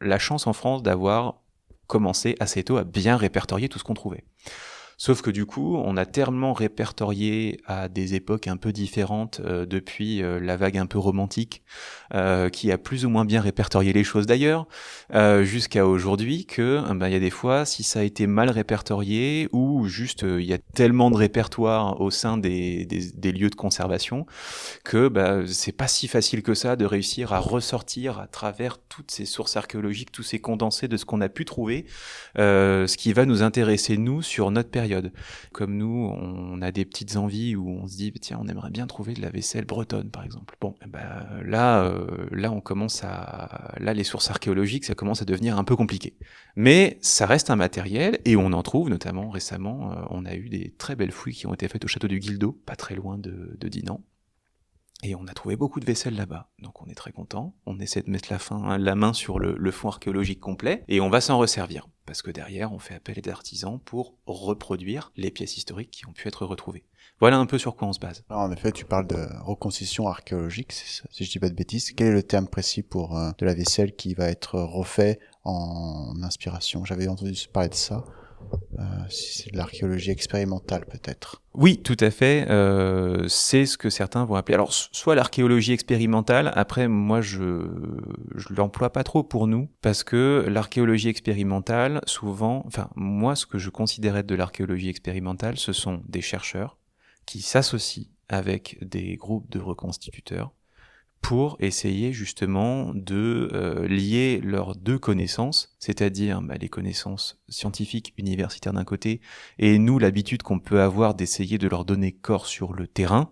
la chance en France d'avoir commencé assez tôt à bien répertorier tout ce qu'on trouvait. Sauf que du coup, on a tellement répertorié à des époques un peu différentes depuis la vague un peu romantique, qui a plus ou moins bien répertorié les choses d'ailleurs, jusqu'à aujourd'hui que il y a des fois, si ça a été mal répertorié ou juste il y a tellement de répertoires au sein des lieux de conservation que c'est pas si facile que ça de réussir à ressortir à travers toutes ces sources archéologiques, tous ces condensés de ce qu'on a pu trouver, ce qui va nous intéresser nous sur notre période. Comme nous, on a des petites envies où on se dit tiens, on aimerait bien trouver de la vaisselle bretonne par exemple. Bon, là on commence là les sources archéologiques, ça commence à devenir un peu compliqué. Mais ça reste un matériel et on en trouve notamment récemment, on a eu des très belles fouilles qui ont été faites au château du Guildo, pas très loin de Dinan. Et on a trouvé beaucoup de vaisselle là-bas, donc on est très content. On essaie de mettre la main sur le fonds archéologique complet, et on va s'en resservir, parce que derrière, on fait appel à des artisans pour reproduire les pièces historiques qui ont pu être retrouvées. Voilà un peu sur quoi on se base.
Alors, en effet, tu parles de reconstitution archéologique, si je dis pas de bêtises. Quel est le terme précis pour de la vaisselle qui va être refait en inspiration? J'avais entendu parler de ça. Si c'est de l'archéologie expérimentale, peut-être.
Oui, tout à fait. C'est ce que certains vont appeler. Alors, soit l'archéologie expérimentale. Après, moi, je l'emploie pas trop pour nous, parce que l'archéologie expérimentale, souvent, enfin, moi, ce que je considérais de l'archéologie expérimentale, ce sont des chercheurs qui s'associent avec des groupes de reconstituteurs pour essayer justement de lier leurs deux connaissances, c'est-à-dire les connaissances scientifiques universitaires d'un côté, et nous l'habitude qu'on peut avoir d'essayer de leur donner corps sur le terrain,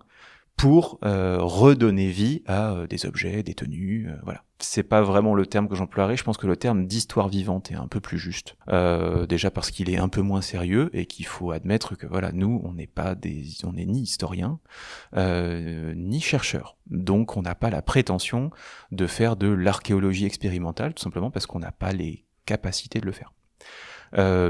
pour redonner vie à des objets, des tenues, voilà. C'est pas vraiment le terme que j'emploierais, je pense que le terme d'histoire vivante est un peu plus juste. Déjà parce qu'il est un peu moins sérieux et qu'il faut admettre que voilà, nous, on n'est ni historiens, ni chercheurs. Donc on n'a pas la prétention de faire de l'archéologie expérimentale, tout simplement parce qu'on n'a pas les capacités de le faire.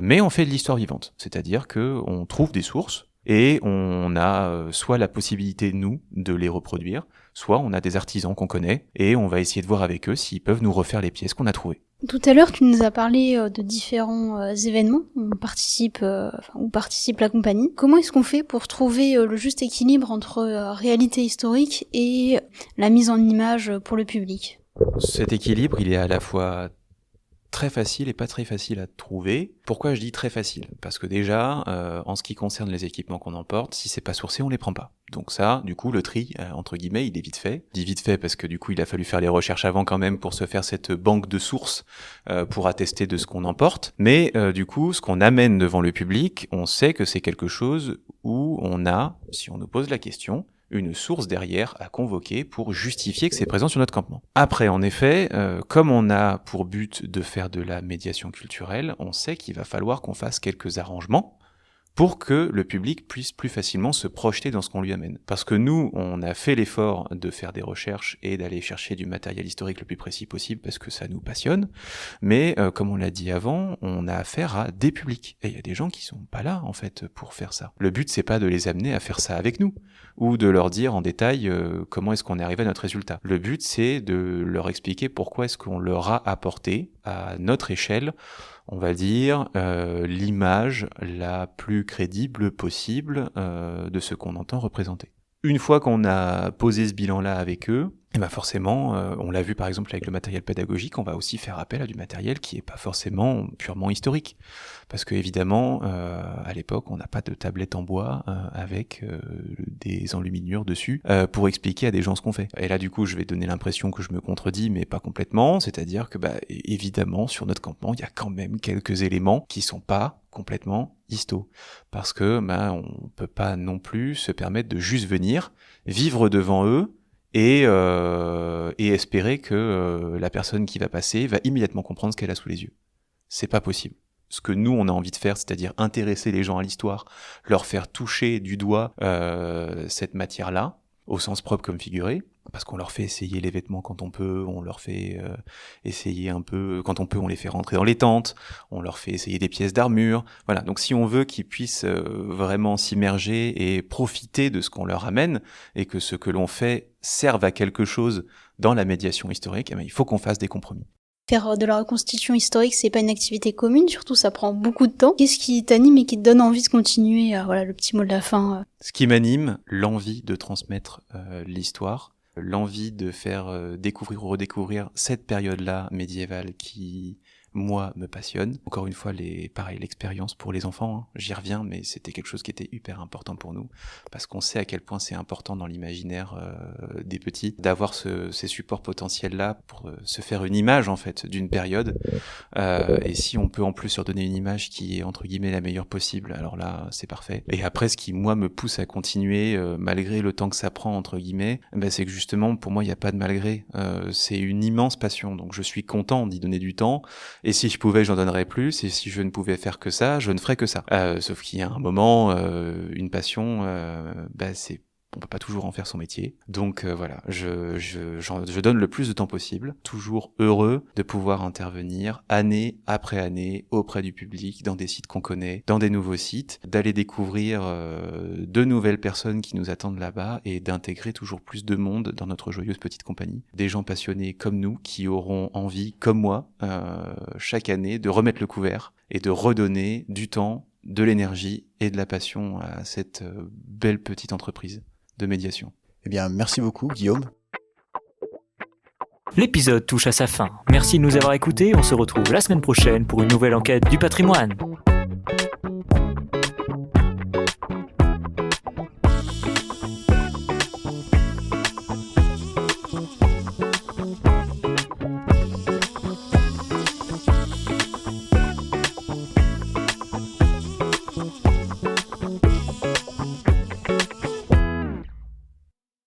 Mais on fait de l'histoire vivante, c'est-à-dire que on trouve des sources, et on a soit la possibilité, nous, de les reproduire, soit on a des artisans qu'on connaît, et on va essayer de voir avec eux s'ils peuvent nous refaire les pièces qu'on a trouvées.
Tout à l'heure, tu nous as parlé de différents événements où participe la compagnie. Comment est-ce qu'on fait pour trouver le juste équilibre entre réalité historique et la mise en image pour le public ?
Cet équilibre, il est à la fois très facile et pas très facile à trouver. Pourquoi je dis très facile ? Parce que déjà, en ce qui concerne les équipements qu'on emporte, si c'est pas sourcé, on les prend pas. Donc ça, du coup, le tri, entre guillemets, il est vite fait. Je dis vite fait parce que du coup, il a fallu faire les recherches avant quand même pour se faire cette banque de sources pour attester de ce qu'on emporte. Mais du coup, ce qu'on amène devant le public, on sait que c'est quelque chose où on a, si on nous pose la question, une source derrière à convoquer pour justifier que c'est présent sur notre campement. Après, en effet, comme on a pour but de faire de la médiation culturelle, on sait qu'il va falloir qu'on fasse quelques arrangements pour que le public puisse plus facilement se projeter dans ce qu'on lui amène. Parce que nous, on a fait l'effort de faire des recherches et d'aller chercher du matériel historique le plus précis possible parce que ça nous passionne, mais comme on l'a dit avant, on a affaire à des publics. Et il y a des gens qui sont pas là, en fait, pour faire ça. Le but, c'est pas de les amener à faire ça avec nous, ou de leur dire en détail comment est-ce qu'on est arrivé à notre résultat. Le but, c'est de leur expliquer pourquoi est-ce qu'on leur a apporté, à notre échelle, on va dire, l'image la plus crédible possible de ce qu'on entend représenter. Une fois qu'on a posé ce bilan-là avec eux, et ben forcément, on l'a vu par exemple avec le matériel pédagogique, on va aussi faire appel à du matériel qui est pas forcément purement historique. Parce que évidemment, à l'époque, on n'a pas de tablette en bois avec des enluminures dessus pour expliquer à des gens ce qu'on fait. Et là, du coup, je vais donner l'impression que je me contredis, mais pas complètement. C'est-à-dire que, évidemment, sur notre campement, il y a quand même quelques éléments qui sont pas complètement histo. Parce que, on peut pas non plus se permettre de juste venir, vivre devant eux, et espérer que la personne qui va passer va immédiatement comprendre ce qu'elle a sous les yeux. C'est pas possible. Ce que nous, on a envie de faire, c'est-à-dire intéresser les gens à l'histoire, leur faire toucher du doigt cette matière-là, au sens propre comme figuré, parce qu'on leur fait essayer les vêtements quand on peut, on leur fait essayer un peu, quand on peut, on les fait rentrer dans les tentes, on leur fait essayer des pièces d'armure, voilà. Donc si on veut qu'ils puissent vraiment s'immerger et profiter de ce qu'on leur amène, et que ce que l'on fait serve à quelque chose dans la médiation historique, il faut qu'on fasse des compromis.
Faire de la reconstitution historique, c'est pas une activité commune, surtout ça prend beaucoup de temps. Qu'est-ce qui t'anime et qui te donne envie de continuer ? Voilà, le petit mot de la fin.
Ce qui m'anime, l'envie de transmettre l'histoire, l'envie de faire découvrir ou redécouvrir cette période-là médiévale qui, moi, me passionne. Encore une fois, l'expérience pour les enfants, j'y reviens, mais c'était quelque chose qui était hyper important pour nous, parce qu'on sait à quel point c'est important dans l'imaginaire des petits, d'avoir ces supports potentiels-là pour se faire une image, en fait, d'une période. Et si on peut en plus leur donner une image qui est, entre guillemets, la meilleure possible, alors là, c'est parfait. Et après, ce qui, moi, me pousse à continuer, malgré le temps que ça prend, entre guillemets, c'est que justement, pour moi, il n'y a pas de malgré. C'est une immense passion, donc je suis content d'y donner du temps. Et si je pouvais, j'en donnerais plus. Et si je ne pouvais faire que ça, je ne ferais que ça. Sauf qu'il y a un moment, une passion, c'est On peut pas toujours en faire son métier. Donc voilà, je donne le plus de temps possible, toujours heureux de pouvoir intervenir année après année auprès du public, dans des sites qu'on connaît, dans des nouveaux sites, d'aller découvrir de nouvelles personnes qui nous attendent là-bas et d'intégrer toujours plus de monde dans notre joyeuse petite compagnie. Des gens passionnés comme nous qui auront envie, comme moi, chaque année de remettre le couvert et de redonner du temps, de l'énergie et de la passion à cette belle petite entreprise de médiation.
Eh bien, merci beaucoup, Guillaume.
L'épisode touche à sa fin. Merci de nous avoir écoutés. On se retrouve la semaine prochaine pour une nouvelle enquête du patrimoine.